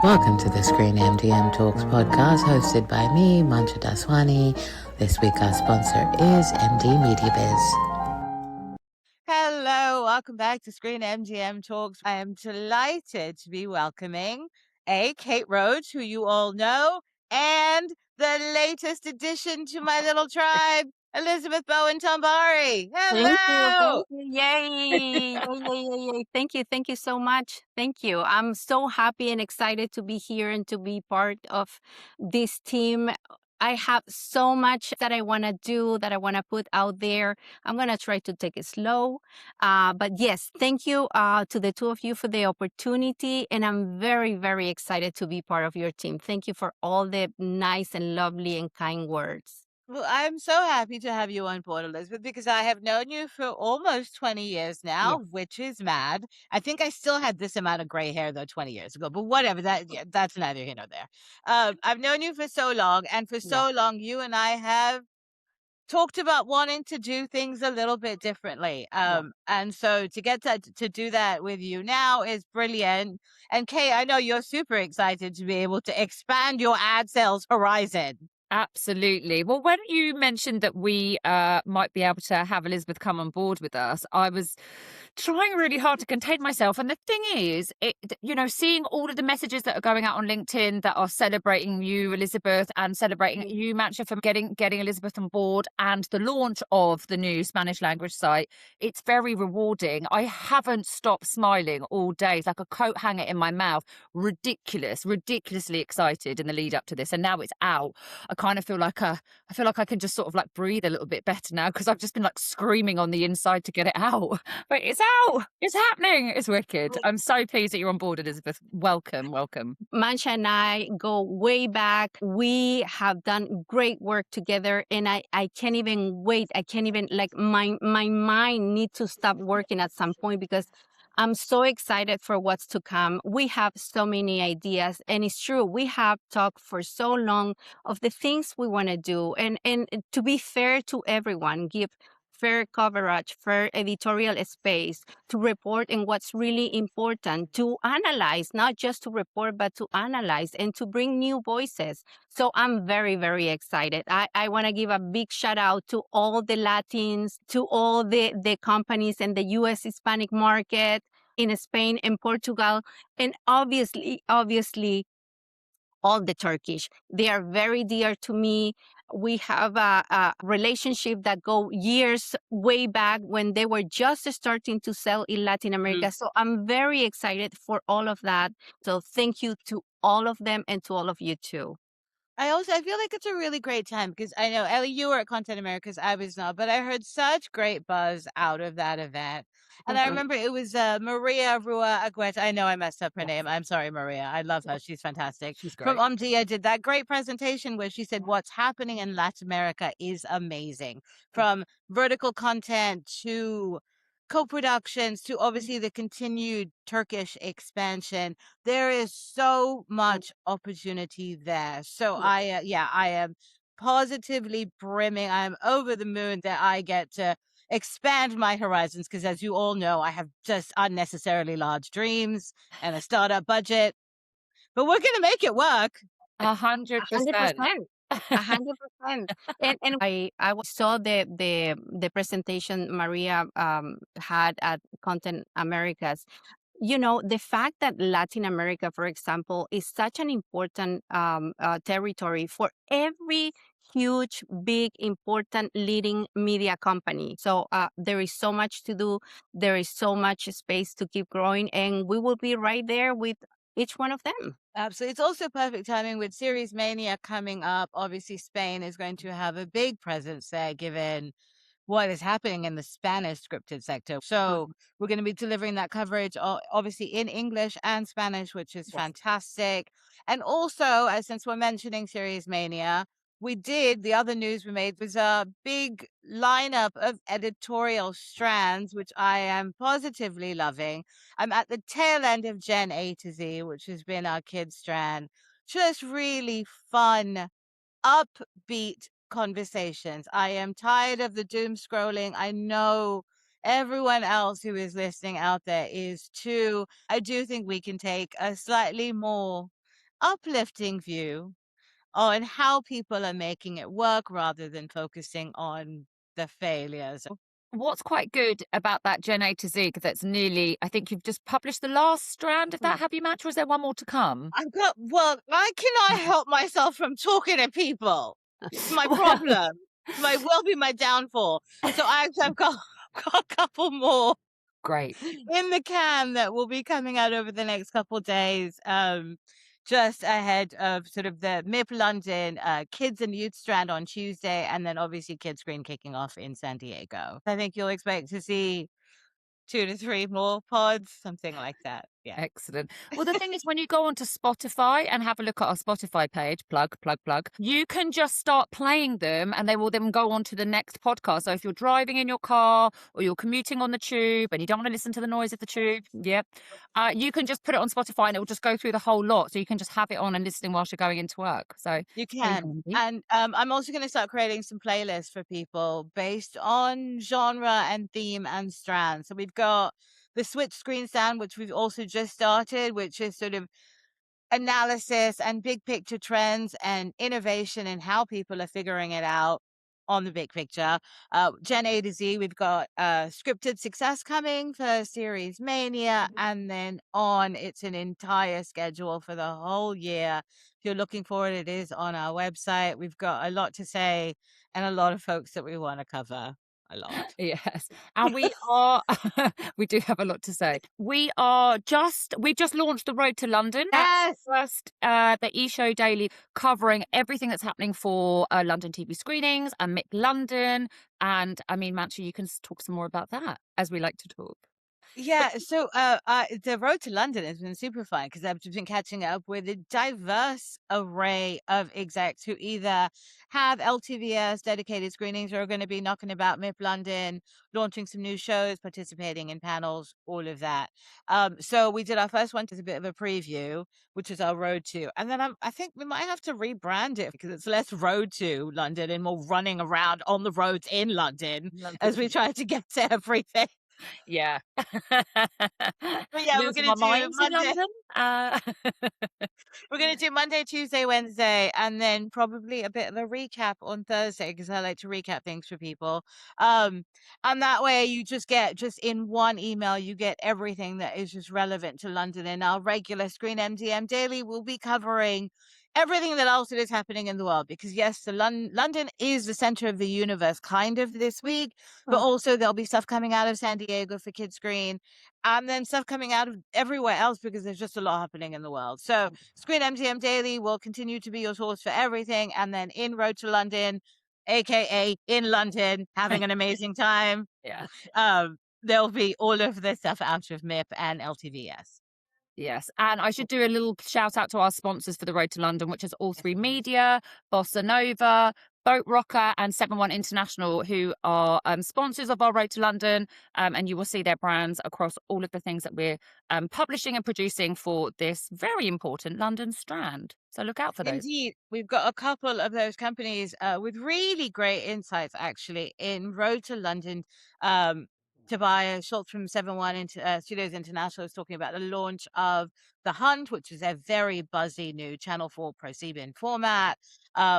Welcome to the ScreenMDM Talks podcast hosted by me, Mansha Daswani. This week our sponsor is MD Media Biz. Hello, welcome back to ScreenMDM Talks. I am delighted to be welcoming Kate Roach, who you all know, and the latest addition to my little tribe, Elizabeth Bowen-Tombari. Hello! Thank you. Yay. Yay, yay, yay, yay. Thank you so much. Thank you. I'm so happy and excited to be here and to be part of this team. I have so much that I want to do, that I want to put out there. I'm going to try to take it slow. But yes, thank you to the two of you for the opportunity. And I'm very, very excited to be part of your team. Thank you for all the nice and lovely and kind words. Well, I'm so happy to have you on board, Elizabeth, because I have known you for almost 20 years now, which is mad. I think I still had this amount of gray hair, though, 20 years ago, but whatever, that's neither here nor there. I've known you for so long, and for so long, you and I have talked about wanting to do things a little bit differently. And so to get to do that with you now is brilliant. And Kay, I know you're super excited to be able to expand your ad sales horizon. Absolutely. Well, when you mentioned that we might be able to have Elizabeth come on board with us, I was trying really hard to contain myself. And the thing is, seeing all of the messages that are going out on LinkedIn that are celebrating you, Elizabeth, and celebrating you, Mansha, for getting Elizabeth on board, and the launch of the new Spanish language site, it's very rewarding. I haven't stopped smiling all day. It's like a coat hanger in my mouth. Ridiculously excited in the lead up to this. And now it's out. I kind of feel like I can just sort of like breathe a little bit better now, because I've just been like screaming on the inside to get it out. But it's out. It's happening. It's wicked. I'm so pleased that you're on board, Elizabeth. Welcome. Mansha and I go way back. We have done great work together, and I can't even wait. I can't even, like, my mind needs to stop working at some point, because I'm so excited for what's to come. We have so many ideas, and it's true. We have talked for so long of the things we want to do, and to be fair to everyone, give fair coverage, fair editorial space to report in what's really important, to analyze, not just to report, but to analyze and to bring new voices. So I'm very, very excited. I want to give a big shout out to all the Latins, to all the companies in the U.S. Hispanic market, in Spain and Portugal, and obviously all the Turkish. They are very dear to me. We have a relationship that go years way back, when they were just starting to sell in Latin America. So I'm very excited for all of that. So thank you to all of them, and to all of you too. I feel like it's a really great time, because I know, Ellie, you were at Content Americas, I was not, but I heard such great buzz out of that event. And I remember it was Maria Rua Aguet. I know I messed up her name. I'm sorry, Maria. I love her. She's fantastic. She's From great. Omdia did that great presentation where she said what's happening in Latin America is amazing. From vertical content to co-productions to obviously the continued Turkish expansion. There is so much opportunity there. So I am positively brimming. I am over the moon that I get to expand my horizons, because as you all know, I have just unnecessarily large dreams and a startup budget, but we're going to make it work. 100%. 100%. And I saw the presentation Maria had at Content Americas. You know, the fact that Latin America, for example, is such an important territory for every huge, big, important leading media company. So there is so much to do. There is so much space to keep growing, and we will be right there with each one of them. Absolutely. It's also perfect timing with Series Mania coming up. Obviously, Spain is going to have a big presence there, given what is happening in the Spanish scripted sector. So we're going to be delivering that coverage, obviously in English and Spanish, which is fantastic. And also, since we're mentioning Series Mania, the other news we made was a big lineup of editorial strands, which I am positively loving. I'm at the tail end of Gen A to Z, which has been our kids strand. Just really fun, upbeat conversations. I am tired of the doom scrolling. I know everyone else who is listening out there is too. I do think we can take a slightly more uplifting view on how people are making it work rather than focusing on the failures. What's quite good about that Gen A to Z, that's nearly, I think you've just published the last strand of that, have you, Matt? Or is there one more to come? I've got, well, I cannot help myself from talking to people. It's my problem. My will be my downfall. So I've got a couple more Great. in the can that will be coming out over the next couple of days. Just ahead of sort of the MIP London Kids and Youth Strand on Tuesday, and then obviously Kids Screen kicking off in San Diego. I think you'll expect to see 2 to 3 more pods, something like that. Yeah. Excellent. Well, the thing is, when you go onto Spotify and have a look at our Spotify page, plug, you can just start playing them and they will then go on to the next podcast. So if you're driving in your car or you're commuting on the tube and you don't want to listen to the noise of the tube, you can just put it on Spotify and it will just go through the whole lot. So you can just have it on and listening whilst you're going into work. So you can. And I'm also going to start creating some playlists for people based on genre and theme and strand. So we've got the Switch Screen Stand, which we've also just started, which is sort of analysis and big picture trends and innovation and how people are figuring it out on the big picture. Gen A to Z, we've got scripted success coming for Series Mania, and then on, it's an entire schedule for the whole year. If you're looking for it, it is on our website. We've got a lot to say and a lot of folks that we want to cover. A lot. Yes. And we are, we do have a lot to say. We've just launched the Road to London. Yes. First, the eShow Daily, covering everything that's happening for London TV screenings and MIP London. And I mean, Mansha, you can talk some more about that, as we like to talk. Yeah, so the Road to London has been super fun because I've just been catching up with a diverse array of execs who either have LTVS dedicated screenings or are going to be knocking about MIP London, launching some new shows, participating in panels, all of that. So we did our first one as a bit of a preview, which is our Road to, and then I think we might have to rebrand it because it's less Road to London and more running around on the roads in London. As we try to get to everything. Yeah. But yeah, we're Losing going to our do minds in Monday. London. We're going to do Monday, Tuesday, Wednesday, and then probably a bit of a recap on Thursday because I like to recap things for people. And that way you just in one email, you get everything that is just relevant to London. And our regular ScreenMDM Daily will be covering everything that else is happening in the world, because yes, London is the center of the universe kind of this week, but also there'll be stuff coming out of San Diego for Kids Screen, and then stuff coming out of everywhere else because there's just a lot happening in the world. So ScreenMDM Daily will continue to be your source for everything, and then in Road to London, aka in London, having an amazing time. Yeah. There'll be all of the stuff out of MIP and LTVS. Yes, and I should do a little shout out to our sponsors for the Road to London, which is All Three Media, Bossa Nova, Boat Rocker, and 7-1 International, who are sponsors of our Road to London. And you will see their brands across all of the things that we're publishing and producing for this very important London strand. So look out for those. Indeed, we've got a couple of those companies with really great insights, actually, in Road to London. Tobias Schultz from 7-1 Studios International is talking about the launch of The Hunt, which is a very buzzy new Channel 4 ProSieben format.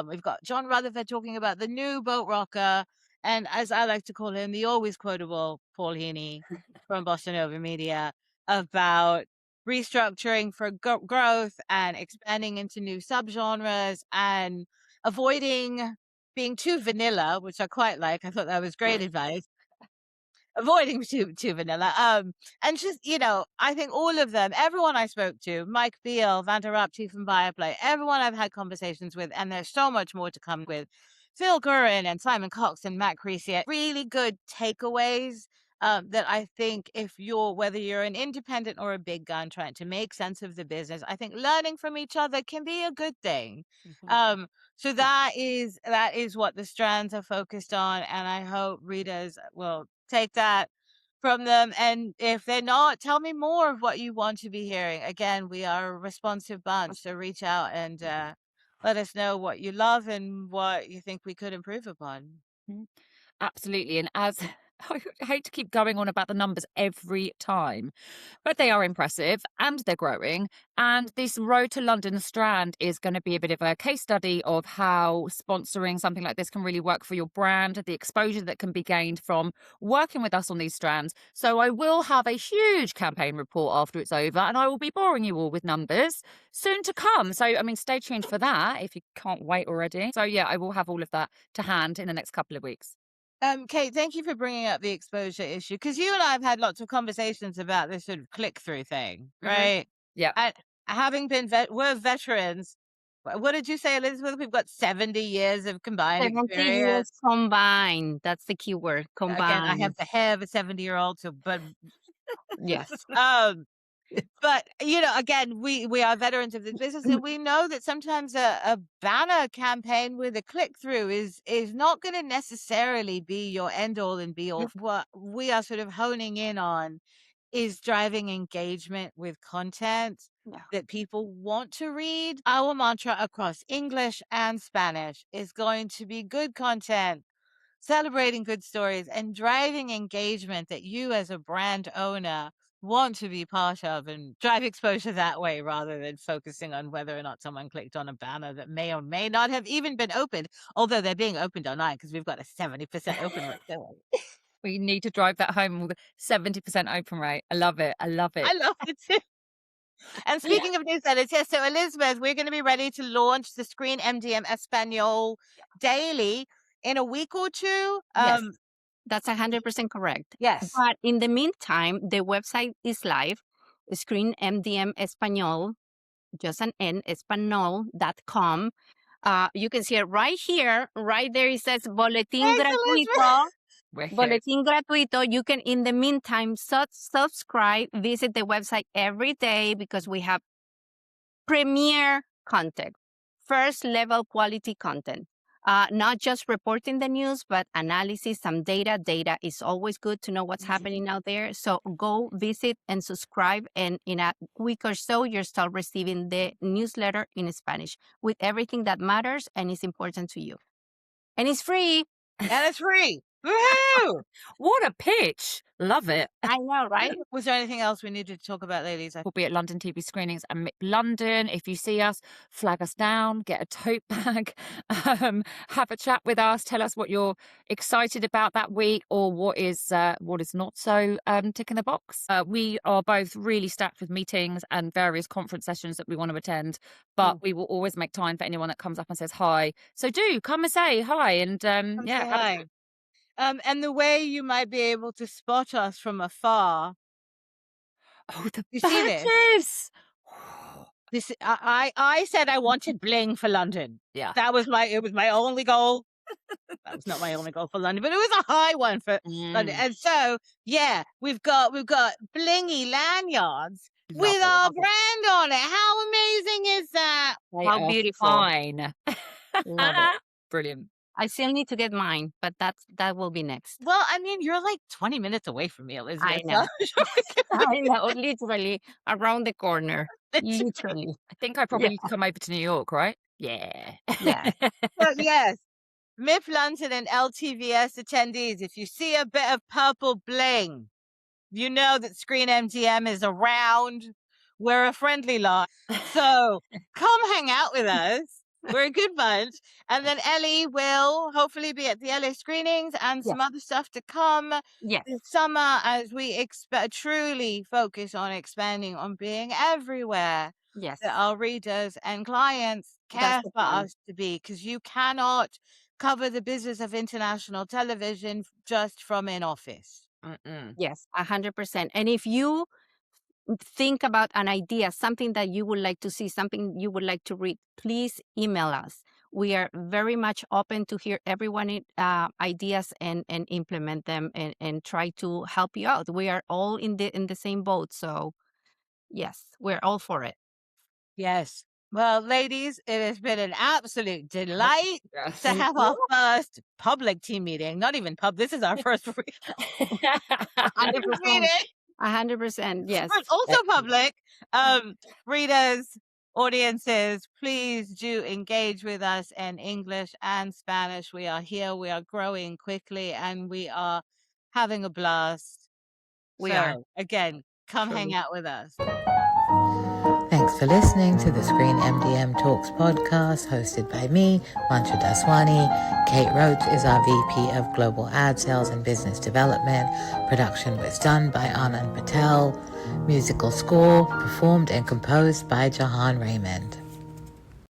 We've got John Rutherford talking about the new Boat Rocker, and as I like to call him, the always quotable Paul Heaney from Bossa Nova Media, about restructuring for growth and expanding into new subgenres and avoiding being too vanilla, which I quite like. I thought that was great advice. Avoiding too vanilla. And just, I think all of them, everyone I spoke to, Mike Beale, Van der Rapp, Chief from Viaplay, everyone I've had conversations with, and there's so much more to come with Phil Curran and Simon Cox and Matt Creasy, really good takeaways that I think whether you're an independent or a big gun trying to make sense of the business, I think learning from each other can be a good thing. Mm-hmm. So that is what the strands are focused on, and I hope readers will take that from them. And if they're not, tell me more of what you want to be hearing. Again, we are a responsive bunch, so reach out and let us know what you love and what you think we could improve upon. Absolutely. And as I hate to keep going on about the numbers every time, but they are impressive and they're growing. And this Road to London Strand is going to be a bit of a case study of how sponsoring something like this can really work for your brand, the exposure that can be gained from working with us on these strands. So I will have a huge campaign report after it's over, and I will be boring you all with numbers soon to come. So, I mean, stay tuned for that if you can't wait already. So, yeah, I will have all of that to hand in the next couple of weeks. Kate, thank you for bringing up the exposure issue, because you and I have had lots of conversations about this sort of click-through thing, right? Yeah. And having been we're veterans. What did you say, Elizabeth? We've got 70 years of combined 70 experience. years combined. That's the key word, Again, I combined. have the hair of a 70-year-old, so but Yes. but again, we are veterans of this business, and we know that sometimes a banner campaign with a click-through is not going to necessarily be your end all and be all. What we are sort of honing in on is driving engagement with content that people want to read. Our mantra across English and Spanish is going to be good content, celebrating good stories, and driving engagement that you as a brand owner want to be part of, and drive exposure that way rather than focusing on whether or not someone clicked on a banner that may or may not have even been opened, although they're being opened online because we've got a 70% open rate. We need to drive that home with 70% open rate. I love it. I love it. I love it too. And speaking of newsletters, yes, so Elizabeth, we're going to be ready to launch the ScreenMDM Español daily in a week or two. Yes, that's 100% correct. Yes. But in the meantime, the website is live, ScreenMDM Español, just an N, Español.com. You can see it right here. Right there, it says Boletín Gratuito. Boletín Gratuito. You can, in the meantime, subscribe, visit the website every day because we have premier content, first level quality content. Not just reporting the news, but analysis, some data. Data is always good to know what's happening out there. So go visit and subscribe. And in a week or so, you'll start receiving the newsletter in Spanish with everything that matters and is important to you. And it's free. And it's free. Woohoo! What a pitch. Love it. I know, right? Was there anything else we needed to talk about, ladies? We'll be at London TV screenings and London. If you see us, flag us down, get a tote bag, have a chat with us, tell us what you're excited about that week or what is not so tick in the box. We are both really stacked with meetings and various conference sessions that we want to attend, but we will always make time for anyone that comes up and says hi. So do come and say hi and Say hi. And the way you might be able to spot us from afar. Oh, the You see badges! This I said I wanted bling for London. Yeah. It was my only goal. That was not my only goal for London, but it was a high one for London. And so, yeah, we've got blingy lanyards with our brand on it. How amazing is that? How beautiful. Fine. Love it. Brilliant. I still need to get mine, but that will be next. Well, I mean, you're like 20 minutes away from me, Elizabeth. I know. I know, literally around the corner. Literally. I think I probably need to come over to New York, right? Yeah. Yeah. But yes, MIP London and LTVS attendees, if you see a bit of purple bling, you know that ScreenMDM is around. We're a friendly lot. So come hang out with us. We're a good bunch. And then Ellie will hopefully be at the LA screenings and some other stuff to come this summer as we truly focus on expanding, on being everywhere that our readers and clients care for us to be, because you cannot cover the business of international television just from in office. Yes, 100%. And if you think about an idea, something that you would like to see, something you would like to read, please email us. We are very much open to hear everyone's ideas and implement them and try to help you out. We are all in the same boat. So yes, we're all for it. Yes. Well, ladies, it has been an absolute delight to have our first public team meeting. Not even this is our first meeting. 100%, yes. But also public. Readers, audiences, please do engage with us in English and Spanish. We are here. We are growing quickly, and we are having a blast. We are. Again, come hang Truly. out with us. Thanks for listening to the ScreenMDM Talks podcast hosted by me, Mansha Daswani. Kate Roach is our VP of Global Ad Sales and Business Development. Production was done by Anand Patel. Musical score performed and composed by Jahan Raymond.